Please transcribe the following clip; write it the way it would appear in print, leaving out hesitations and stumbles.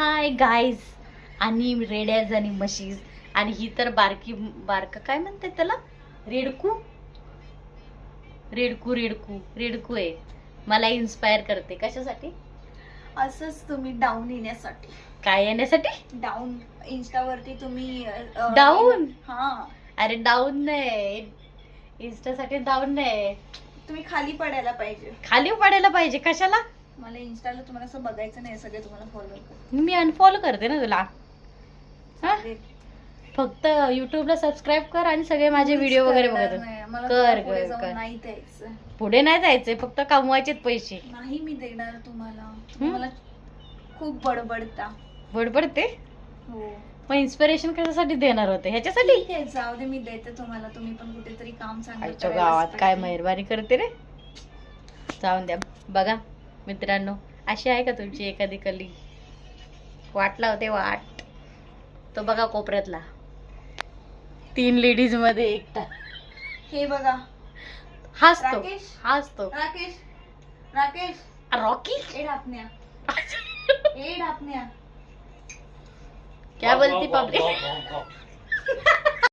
Hi guys, आणि रेड्याज आणि म्हशीज, आणि ही तर बारक काय म्हणतात त्याला, रेडकू रेडकू रेडकू रेडकू आहे. मला इन्स्पायर करते कशासाठी? असंच तुम्ही डाऊन येण्यासाठी. काय येण्यासाठी? डाऊन इंस्टावरती तुम्ही डाऊन? हा. अरे डाऊन नाही, इन्स्टासाठी डाऊन नाही, तुम्ही खाली पडायला पाहिजे. खाली पडायला पाहिजे. कशाला? मला इंस्टाला तुम्हाला असं बघायचं नाही, सगळे तुम्हाला फॉलो करते. मी अनफॉलो करते ना तुला. हा? फक्त युट्यूबला सबस्क्राईब कर आणि सगळे माझे व्हिडिओ वगैरे बघत कर कर. नाही द्यायचं. पुढे नाही जायचंय, फक्त कमवायचे पैसे. नाही मी देणार तुम्हाला. तुम्हाला खूप बडबडता. बडबडते. हो. मग इन्स्पिरेशन कशासाठी देणार होते? ह्याच्यासाठी? ठीक आहे, जाऊ दे, मी देते तुम्हाला. तुम्ही पण कुठेतरी काम चांगलं आईच्या करायलाच गावात काय पाहिजे. मेहरबानी करते रे. जाऊन द्या. बघा मित्रांनो, अशी आहे का तुमची एखादी कली? वाट लावते वाट. तो बघा कोपऱ्यातला 3 लेडीज मध्ये एकटा. हे बघा, हासतो राकेश. हासतो. राकेश राकेश रॉकी ए ढापण्या, ए ढापण्या. क्या बोलती पब्लिक?